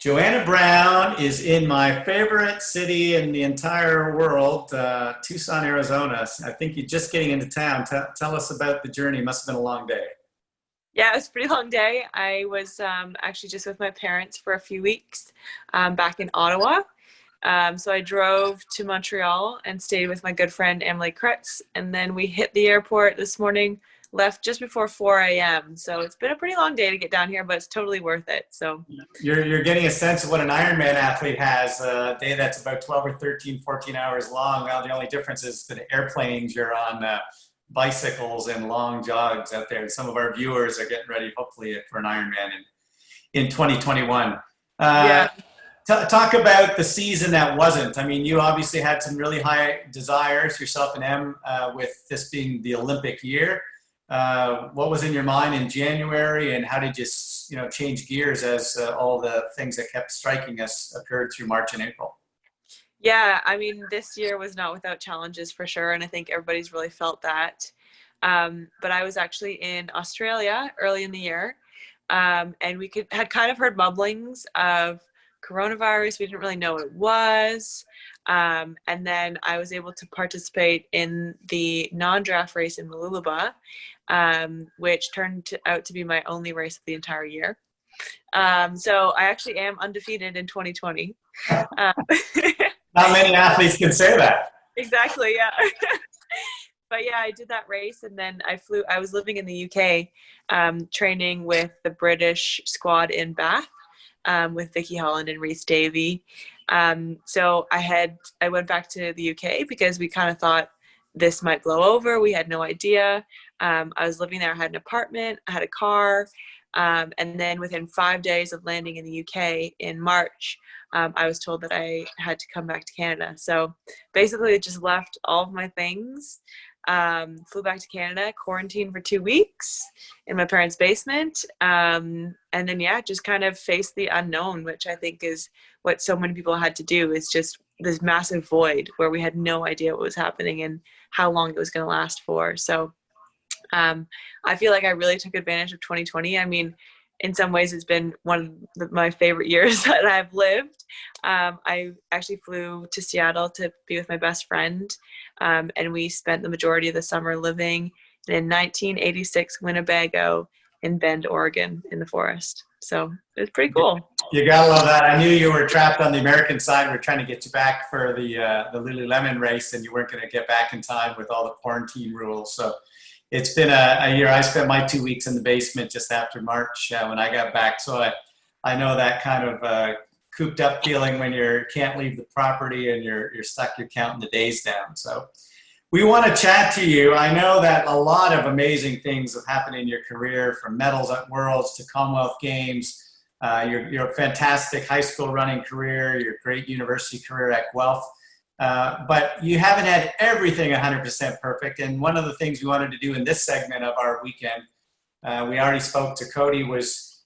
Joanna Brown is in my favorite city in the entire world, Tucson, Arizona. I think you're just getting into town. Tell us about the journey. Must have been a long day. Yeah, it was a pretty long day. I was actually just with my parents for a few weeks back in Ottawa. So I drove to Montreal and stayed with my good friend Emily Kretz. And then we hit the airport this morning, left just before 4 a.m. So it's been a pretty long day to get down here, but it's totally worth it. So You're getting a sense of what an Ironman athlete has, a day that's about 12 or 13, 14 hours long. Now, the only difference is the airplanes you're on, bicycles and long jogs out there. And some of our viewers are getting ready, hopefully, for an Ironman in 2021. Uh, yeah. Talk about the season that wasn't. I mean, you obviously had some really high desires, yourself and Em, with this being the Olympic year. What was in your mind in January, and how did you, change gears as all the things that kept striking us occurred through March and April? Yeah, I mean, this year was not without challenges for sure, and I think everybody's really felt that. But I was actually in Australia early in the year, and we had kind of heard mumblings of coronavirus. We didn't really know what it was. And then I was able to participate in the non-draft race in Mooloolaba, which out to be my only race of the entire year. So I actually am undefeated in 2020. Uh, Not many athletes can say that. exactly, yeah. But yeah, I did that race, and then I was living in the UK, training with the British squad in Bath, with Vicky Holland and Reese Davey. So I went back to the UK because we kind of thought this might blow over. We had no idea. I was living there. I had an apartment, I had a car. And then within 5 days of landing in the UK in March, I was told that I had to come back to Canada. So basically, I just left all of my things, flew back to Canada, quarantined for 2 weeks in my parents' basement, and then yeah, just kind of faced the unknown, which I think is what so many people had to do. Is just this massive void where we had no idea what was happening and how long it was going to last for. So I feel like I really took advantage of 2020. I mean, in some ways, it's been one of my favorite years that I've lived. I actually flew to Seattle to be with my best friend, and we spent the majority of the summer living in 1986 Winnebago in Bend, Oregon, in the forest. So it was pretty cool. You gotta love that. I knew you were trapped on the American side. We are trying to get you back for the Lululemon race, and you weren't going to get back in time with all the quarantine rules. So it's been a year. I spent my 2 weeks in the basement just after March when I got back. So I know that kind of cooped up feeling when you can't leave the property and you're stuck. You're counting the days down. So we want to chat to you. I know that a lot of amazing things have happened in your career, from medals at Worlds to Commonwealth Games. Your fantastic high school running career, your great university career at Guelph. But you haven't had everything 100% perfect. And one of the things we wanted to do in this segment of our weekend, we already spoke to Cody, was,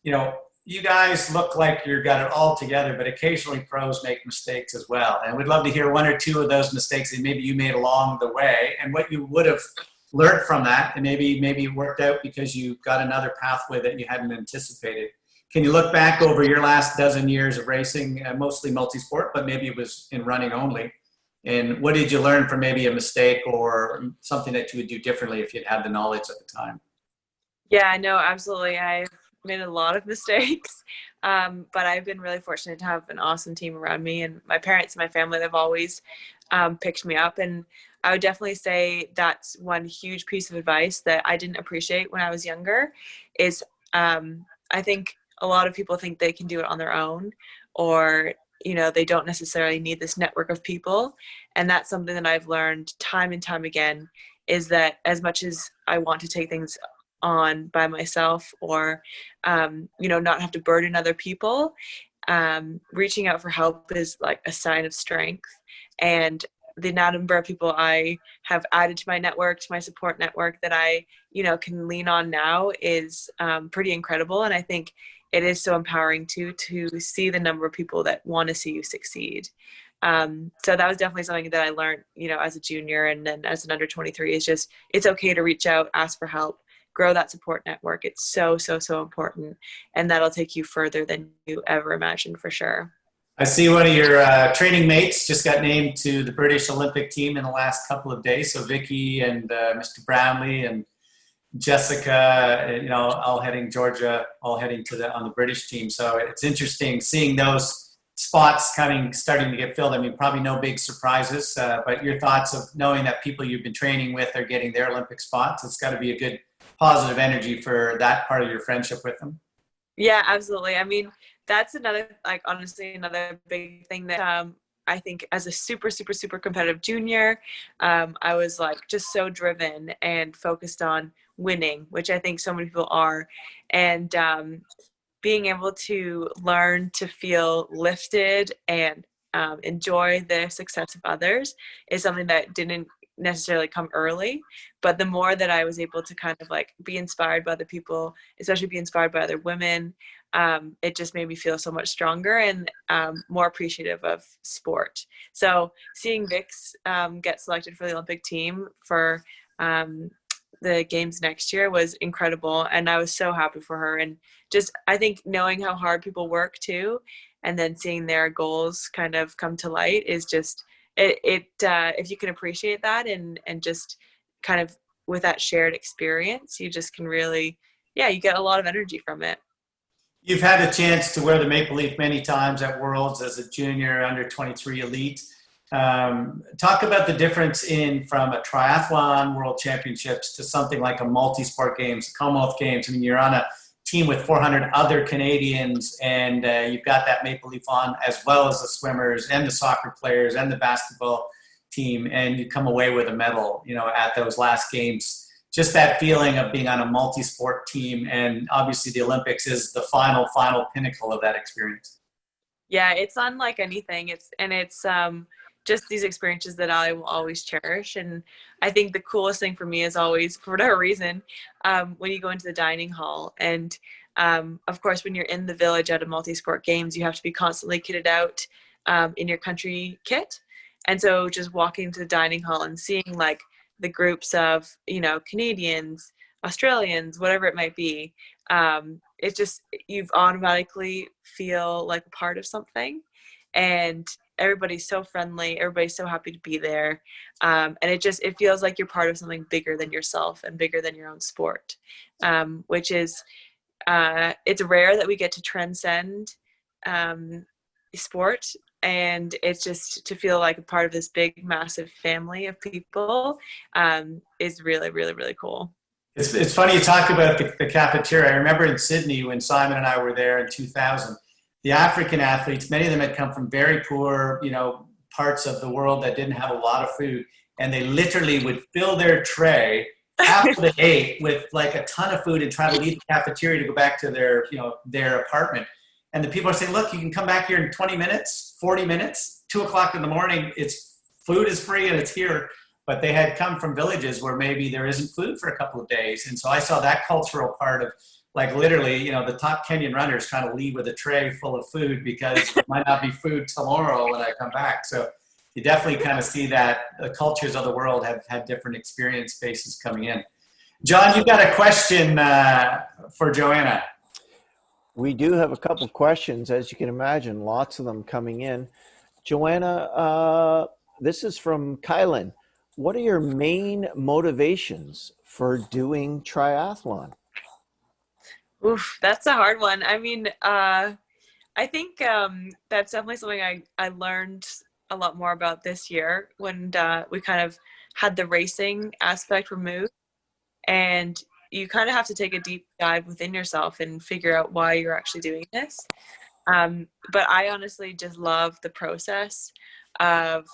you guys look like you've got it all together, but occasionally pros make mistakes as well. And we'd love to hear one or two of those mistakes that maybe you made along the way and what you would have learned from that. And maybe it worked out because you got another pathway that you hadn't anticipated. Can you look back over your last dozen years of racing, mostly multi-sport, but maybe it was in running only? And what did you learn from maybe a mistake or something that you would do differently if you'd had the knowledge at the time? Yeah, no, absolutely. I've made a lot of mistakes, but I've been really fortunate to have an awesome team around me, and my parents and my family, they've always picked me up. And I would definitely say that's one huge piece of advice that I didn't appreciate when I was younger is I think a lot of people think they can do it on their own, or they don't necessarily need this network of people. And that's something that I've learned time and time again, is that as much as I want to take things on by myself, or not have to burden other people, reaching out for help is like a sign of strength. And the number of people I have added to my network, to my support network, that I can lean on now is pretty incredible. And I think it is so empowering to see the number of people that want to see you succeed. So that was definitely something that I learned, as a junior, and then as an under 23, is just, it's okay to reach out, ask for help, grow that support network. It's so, so, so important. And that'll take you further than you ever imagined, for sure. I see one of your training mates just got named to the British Olympic team in the last couple of days. So Vicky and Mr. Brownlee and Jessica, all heading Georgia, all heading on the British team. So it's interesting seeing those spots starting to get filled. I mean, probably no big surprises, but your thoughts of knowing that people you've been training with are getting their Olympic spots. It's got to be a good positive energy for that part of your friendship with them. Yeah, absolutely. I mean, that's another, like, honestly, another big thing that I think as a super, super, super competitive junior, I was like just so driven and focused on winning, which I think so many people are. And being able to learn to feel lifted and enjoy the success of others is something that didn't necessarily come early, but the more that I was able to kind of like be inspired by other people, especially be inspired by other women, it just made me feel so much stronger and more appreciative of sport. So seeing Vix get selected for the Olympic team for the games next year was incredible, and I was so happy for her. And just, I think knowing how hard people work too, and then seeing their goals kind of come to light is just if you can appreciate that and just kind of with that shared experience, you just can really, you get a lot of energy from it. You've had a chance to wear the maple leaf many times at Worlds as a junior under 23 elite. Talk about the difference from a triathlon world championships to something like a multi-sport games, Commonwealth Games. I mean, you're on a team with 400 other Canadians, and you've got that maple leaf on, as well as the swimmers and the soccer players and the basketball team, and you come away with a medal, at those last games. Just that feeling of being on a multi-sport team, and obviously the Olympics is the final pinnacle of that experience. Yeah, it's unlike anything. It's just these experiences that I will always cherish. And I think the coolest thing for me is always, for whatever reason, when you go into the dining hall. And of course, when you're in the village at a multi-sport games, you have to be constantly kitted out in your country kit. And so just walking to the dining hall and seeing like the groups of, Canadians, Australians, whatever it might be, it's just, you've automatically feel like a part of something. And everybody's so friendly, everybody's so happy to be there, and it feels like you're part of something bigger than yourself and bigger than your own sport, which is it's rare that we get to transcend sport, and it's just to feel like a part of this big massive family of people is really, really, really cool. It's funny you talk about the cafeteria. I remember in Sydney when Simon and I were there in 2000, the African athletes, many of them had come from very poor, parts of the world that didn't have a lot of food. And they literally would fill their tray after they ate with like a ton of food and try to leave the cafeteria to go back to their apartment. And the people are saying, look, you can come back here in 20 minutes, 40 minutes, 2:00 in the morning. Food is free and it's here. But they had come from villages where maybe there isn't food for a couple of days. And so I saw that cultural part of, like, literally, the top Kenyan runners trying to leave with a tray full of food because there might not be food tomorrow when I come back. So you definitely kind of see that the cultures of the world have had different experience bases coming in. John, you've got a question for Joanna. We do have a couple questions, as you can imagine, lots of them coming in. Joanna, this is from Kylan. What are your main motivations for doing triathlon? Oof, that's a hard one. I mean, I think that's definitely something I learned a lot more about this year when we kind of had the racing aspect removed, and you kind of have to take a deep dive within yourself and figure out why you're actually doing this. But I honestly just love the process of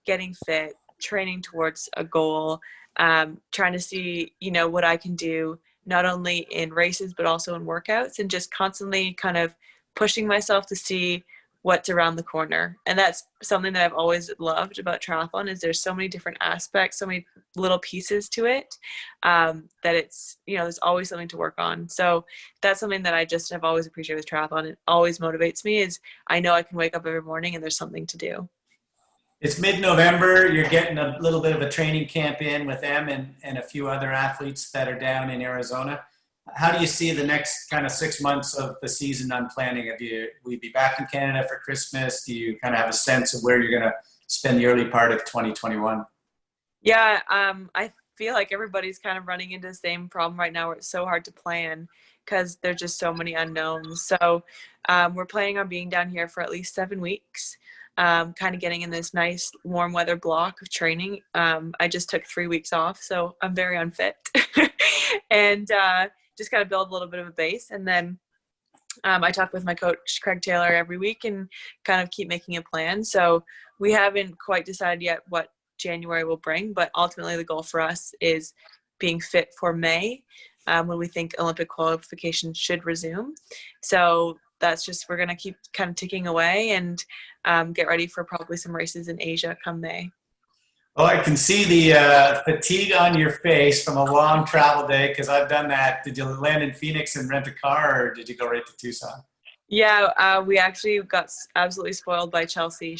getting fit, training towards a goal, trying to see, what I can do not only in races, but also in workouts, and just constantly kind of pushing myself to see what's around the corner. And that's something that I've always loved about triathlon, is there's so many different aspects, so many little pieces to it, that it's, there's always something to work on. So that's something that I just have always appreciated with triathlon. It always motivates me, is I know I can wake up every morning and there's something to do. It's mid-November. You're getting a little bit of a training camp in with them and a few other athletes that are down in Arizona. How do you see the next kind of 6 months of the season unplanning? Will you be back in Canada for Christmas? Do you kind of have a sense of where you're going to spend the early part of 2021? Yeah, I feel like everybody's kind of running into the same problem right now where it's so hard to plan because there's just so many unknowns. So we're planning on being down here for at least 7 weeks, kind of getting in this nice warm weather block of training. I just took 3 weeks off, so I'm very unfit. And just got to build a little bit of a base. And then I talk with my coach, Craig Taylor, every week and kind of keep making a plan. So we haven't quite decided yet what January will bring, but ultimately the goal for us is being fit for May, when we think Olympic qualification should resume. So that's just, we're going to keep kind of ticking away and get ready for probably some races in Asia come May. Well, I can see the fatigue on your face from a long travel day because I've done that. Did you land in Phoenix and rent a car, or did you go right to Tucson? Yeah, we actually got absolutely spoiled by Chelsea.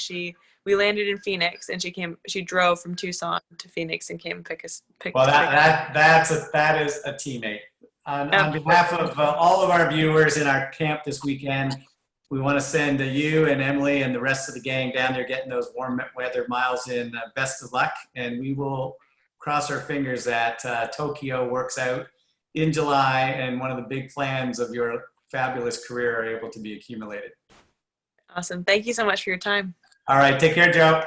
We landed in Phoenix and she drove from Tucson to Phoenix and came and pick us Well, up. that is a teammate. On behalf of all of our viewers in our camp this weekend, we want to send you and Emily and the rest of the gang down there getting those warm weather miles in. Best of luck, and we will cross our fingers that Tokyo works out in July and one of the big plans of your fabulous career are able to be accumulated. Awesome. Thank you so much for your time. All right, take care, Joe.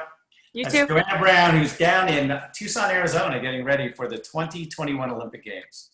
You That's too. Joanna Brown, who's down in Tucson, Arizona, getting ready for the 2021 Olympic Games.